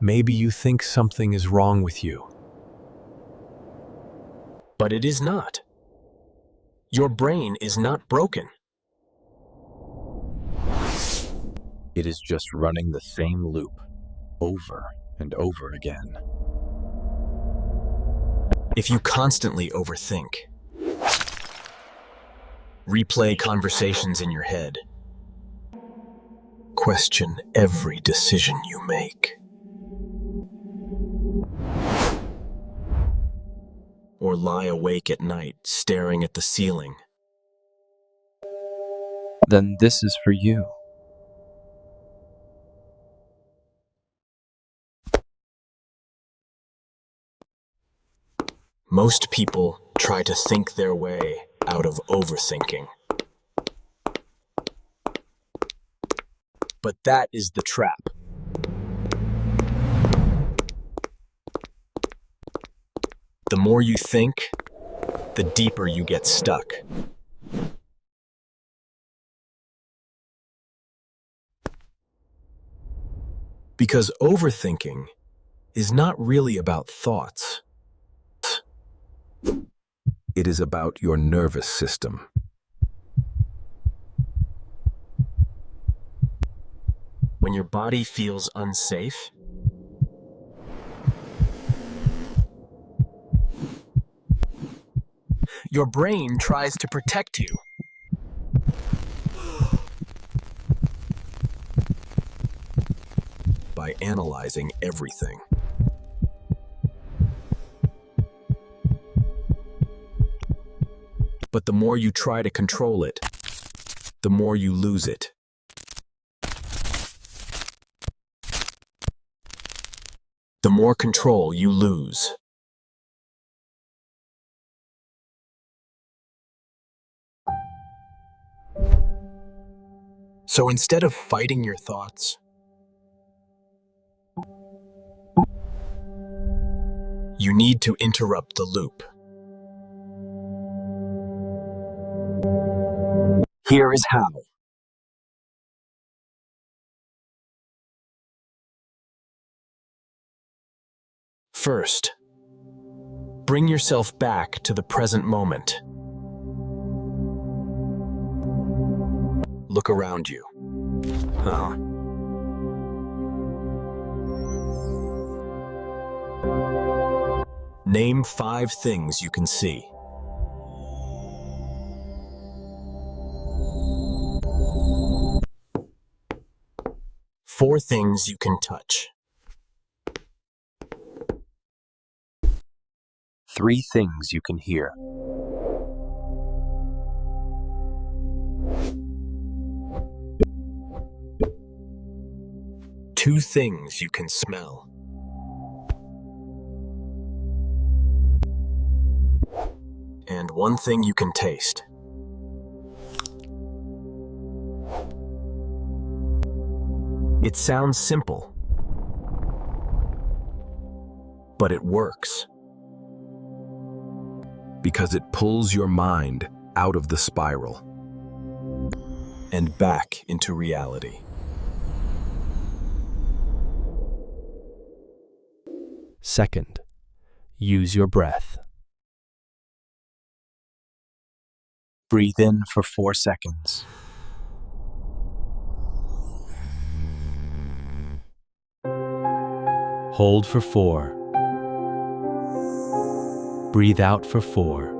Maybe you think something is wrong with you. But it is not. Your brain is not broken. It is just running the same loop over and over again. If you constantly overthink, replay conversations in your head, question every decision you make, or lie awake at night staring at the ceiling, then this is for you. Most people try to think their way out of overthinking. But that is the trap. The more you think, the deeper you get stuck. Because overthinking is not really about thoughts. It is about your nervous system. When your body feels unsafe, your brain tries to protect you. By analyzing everything. But the more you try to control it, the more you lose it. The more control you lose. So instead of fighting your thoughts, you need to interrupt the loop. Here is how. First, bring yourself back to the present moment. Look around you. Name 5 things you can see. Four things you can touch. 3 things you can hear. 2 things you can smell. And 1 thing you can taste. It sounds simple, but it works. Because it pulls your mind out of the spiral and back into reality. Second, use your breath. Breathe in for 4 seconds. Hold for 4. Breathe out for 4.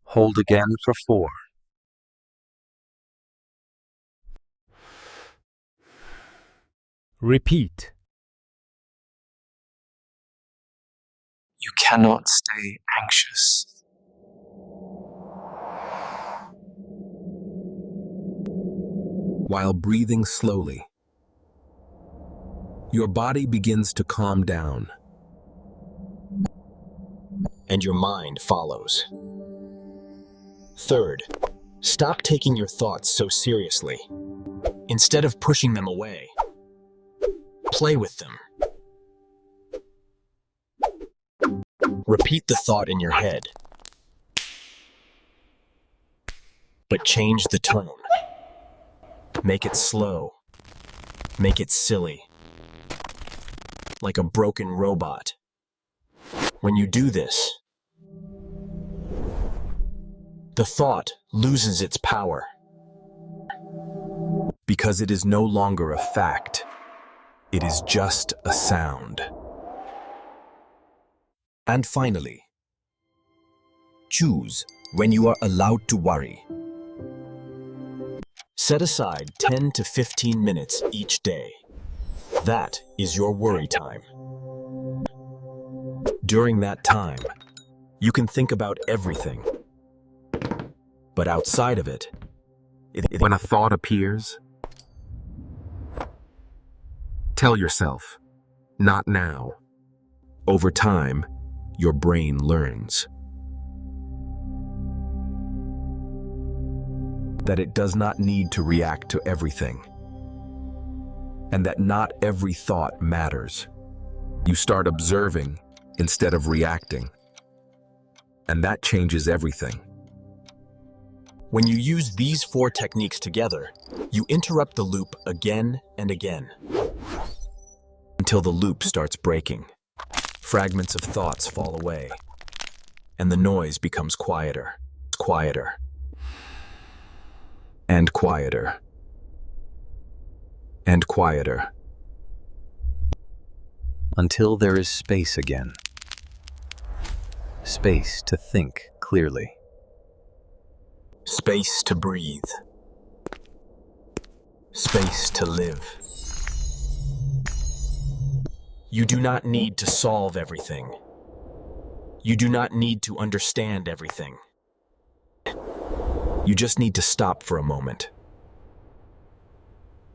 Hold again for 4. Repeat. You cannot stay anxious. while breathing slowly. Your body begins to calm down. And your mind follows. Third, stop taking your thoughts so seriously. Instead of pushing them away, play with them. Repeat the thought in your head, but change the tone. Make it slow. Make it silly. Like a broken robot. When you do this, the thought loses its power. Because it is no longer a fact. It is just a sound. And finally, choose when you are allowed to worry. Set aside 10 to 15 minutes each day. That is your worry time. During that time, you can think about everything. But outside of it, When a thought appears, tell yourself, not now. Over time, your brain learns that it does not need to react to everything, and that not every thought matters. You start observing instead of reacting, and that changes everything. when you use these 4 techniques together, you interrupt the loop again and again until the loop starts breaking. Fragments of thoughts fall away, and the noise becomes quieter, quieter, and quieter, and quieter. Until there is space again. Space to think clearly. Space to breathe. Space to live. You do not need to solve everything. You do not need to understand everything. You just need to stop for a moment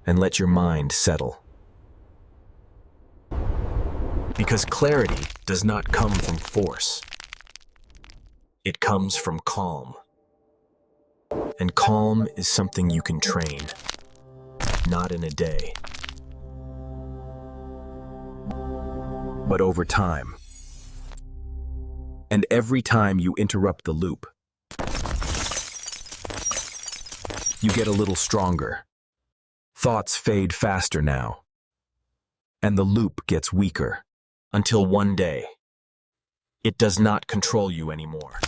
and let your mind settle. Because clarity does not come from force. It comes from calm. And calm is something you can train, not in a day, but over time. And every time you interrupt the loop, you get a little stronger. Thoughts fade faster now, and the loop gets weaker until one day, it does not control you anymore.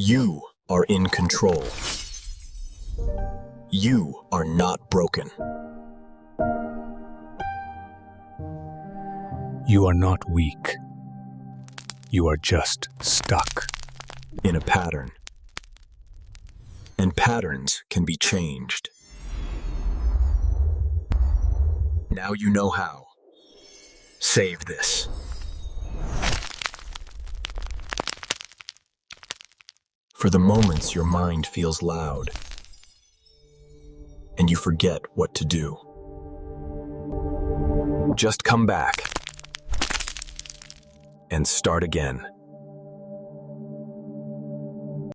You are in control. You are not broken. You are not weak. You are just stuck. In a pattern. And patterns can be changed. Now you know how. Save this. For the moments your mind feels loud and you forget what to do. Just come back and start again.